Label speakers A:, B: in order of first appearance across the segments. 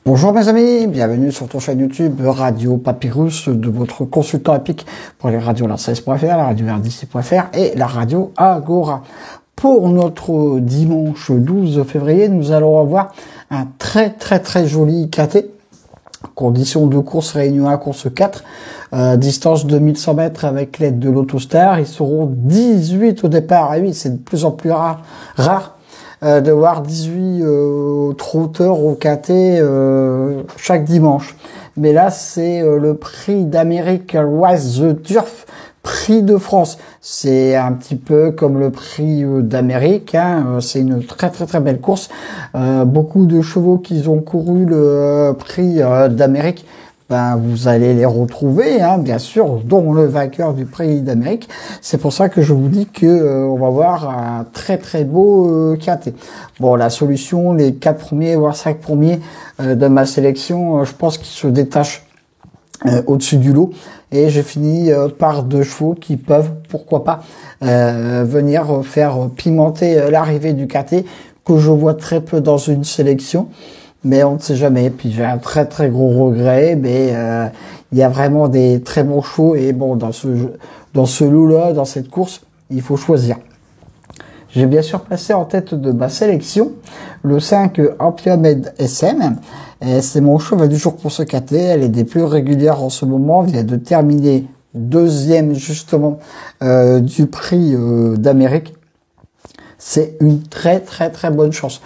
A: Bonjour mes amis, bienvenue sur ton chaîne YouTube Radio Papyrus de votre consultant épique pour les radios larcès.fr, la radio RDC.fr et la radio Agora. Pour notre dimanche 12 février, nous allons avoir un très joli KT. Conditions de course réunion 1, course 4, distance 2100 mètres avec l'aide de l'Autostar. Ils seront 18 au départ. Et oui, c'est de plus en plus rare de voir 18 trotteurs au KT chaque dimanche. Mais là, c'est le prix d'Amérique Race the Turf, prix de France. C'est un petit peu comme le prix d'Amérique, hein. C'est une très belle course. Beaucoup de chevaux qui ont couru le prix d'Amérique, ben vous allez les retrouver, hein, bien sûr, dont le vainqueur du prix d'Amérique. C'est pour ça que je vous dis que on va voir un très beau KT. Bon, la solution, les 4 premiers voire 5 premiers de ma sélection, je pense qu'ils se détachent au-dessus du lot, et j'ai fini par 2 chevaux qui peuvent, pourquoi pas, venir faire pimenter l'arrivée du KT, que je vois très peu dans une sélection, mais on ne sait jamais. Puis j'ai un très gros regret, mais il y a vraiment des très bons chevaux, et bon, dans ce lot-là, dans cette course, il faut choisir. J'ai bien sûr placé en tête de ma sélection le 5 Ampiamed SM. C'est mon cheval du jour pour ce KT. Elle est des plus régulières en ce moment. Vient de terminer deuxième justement du prix d'Amérique. C'est une très bonne chance.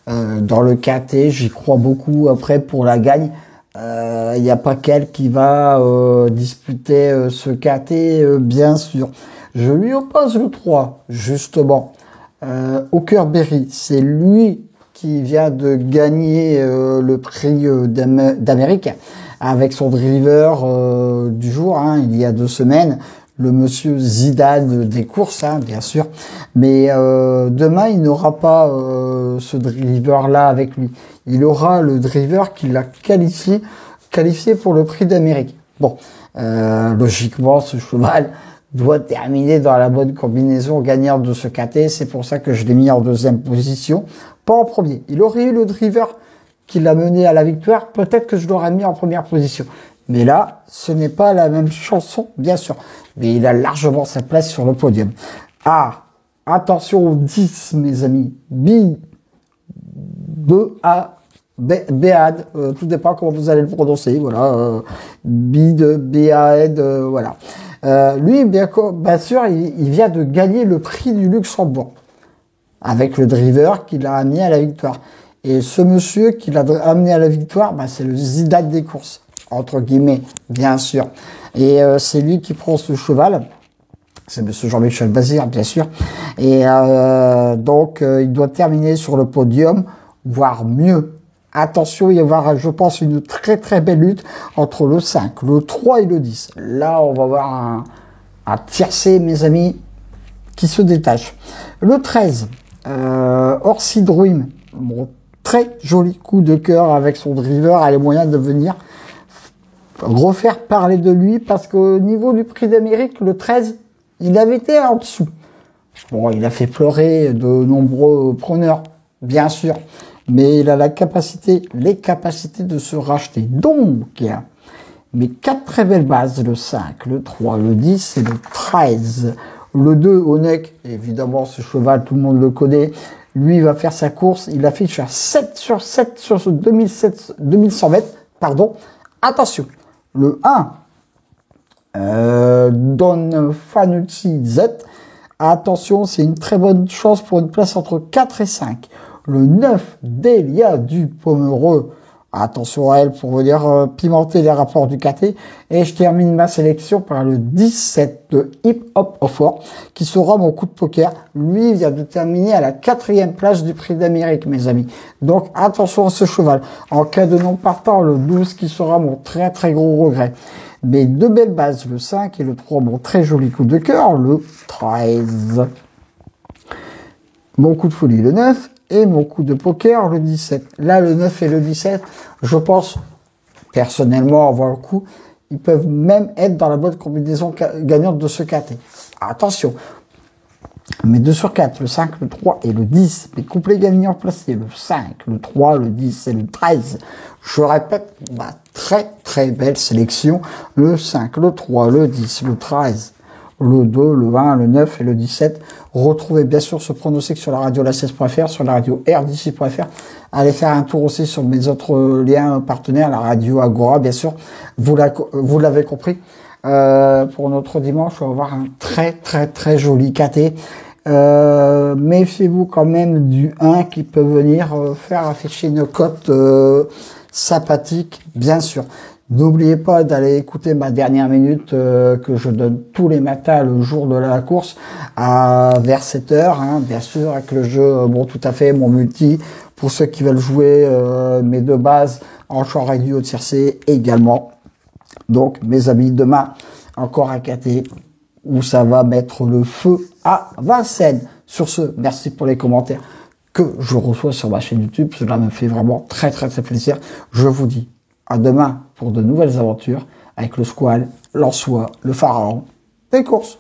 A: Dans le KT, j'y crois beaucoup. Après, pour la gagne, il n'y a pas qu'elle qui va disputer ce KT, bien sûr. Je lui oppose le 3, justement. Hawkerberry, c'est lui qui vient de gagner le prix d'Amérique avec son driver du jour, hein, il y a 2 semaines, le monsieur Zidane des courses, hein, bien sûr. Mais demain, il n'aura pas ce driver-là avec lui. Il aura le driver qui l'a qualifié pour le prix d'Amérique. Bon, logiquement, ce cheval doit terminer dans la bonne combinaison gagnante de ce KT. C'est pour ça que je l'ai mis en 2e position, pas en premier. Il aurait eu le driver qui l'a mené à la victoire, peut-être que je l'aurais mis en 1re position. Mais là, ce n'est pas la même chanson, bien sûr. Mais il a largement sa place sur le podium. Ah, attention au 10, mes amis. Béad, tout dépend comment vous allez le prononcer, voilà. Béad, voilà. Lui, bien sûr, il vient de gagner le prix du Luxembourg avec le driver qui l'a amené à la victoire. Et ce monsieur qui l'a amené à la victoire, c'est le Zidane des courses, entre guillemets, bien sûr. Et c'est lui qui prend ce cheval. C'est monsieur Jean-Michel Bazir, bien sûr. Et donc, il doit terminer sur le podium, voire mieux. Attention, il va y avoir, je pense, une très belle lutte entre le 5, le 3 et le 10. Là, on va avoir un tiercé, mes amis, qui se détache. Le 13, Orsi Dream, bon, très joli coup de cœur avec son driver, a les moyens de venir refaire parler de lui, parce qu'au niveau du prix d'Amérique, le 13, il avait été en dessous. Bon, il a fait pleurer de nombreux preneurs, bien sûr. Mais il a les capacités de se racheter. Donc, mais 4 très belles bases, le 5, le 3, le 10 et le 13. Le 2, Onek, évidemment, ce cheval, tout le monde le connaît. Lui, il va faire sa course. Il affiche à 7 sur 7 sur ce 2100 mètres. Pardon. Attention. Le 1, Don Fanucci Z. Attention, c'est une très bonne chance pour une place entre 4 et 5. Le 9, Delia du Pomereux. Attention à elle pour venir pimenter les rapports du KT. Et je termine ma sélection par le 17 de Hip Hop Offer, qui sera mon coup de poker. Lui, il vient de terminer à la 4e place du prix d'Amérique, mes amis. Donc, attention à ce cheval. En cas de non partant, le 12 qui sera mon très gros regret. Mais 2 belles bases, le 5 et le 3, mon très joli coup de cœur, le 13. Mon coup de folie, le 9. Et mon coup de poker, le 17. Là, le 9 et le 17, je pense, personnellement, avoir le coup, ils peuvent même être dans la bonne combinaison gagnante de ce KT. Attention, Mes 2 sur 4, le 5, le 3 et le 10. Mes couplets gagnants placés, le 5, le 3, le 10 et le 13. Je répète, ma très très belle sélection. Le 5, le 3, le 10, le 13, le 2, le 1, le 9 et le 17. Retrouvez bien sûr ce pronostic sur la radio la16.fr, sur la radio RDC.fr. Allez faire un tour aussi sur mes autres liens partenaires, la radio Agora, bien sûr. Vous l'avez compris. Pour notre dimanche, on va avoir un très très très joli KT. Méfiez-vous quand même du 1 qui peut venir faire afficher une cote sympathique, bien sûr. N'oubliez pas d'aller écouter ma dernière minute que je donne tous les matins le jour de la course vers 7h, hein, bien sûr, avec le jeu, bon, tout à fait, mon multi, pour ceux qui veulent jouer mes 2 bases en champ réduit au tiercé également. Donc, mes amis, demain, encore un KT où ça va mettre le feu à Vincennes. Sur ce, merci pour les commentaires que je reçois sur ma chaîne YouTube. Cela me fait vraiment très très très plaisir. Je vous dis à demain pour de nouvelles aventures avec le Squall, l'Ansois, le Pharaon, des courses.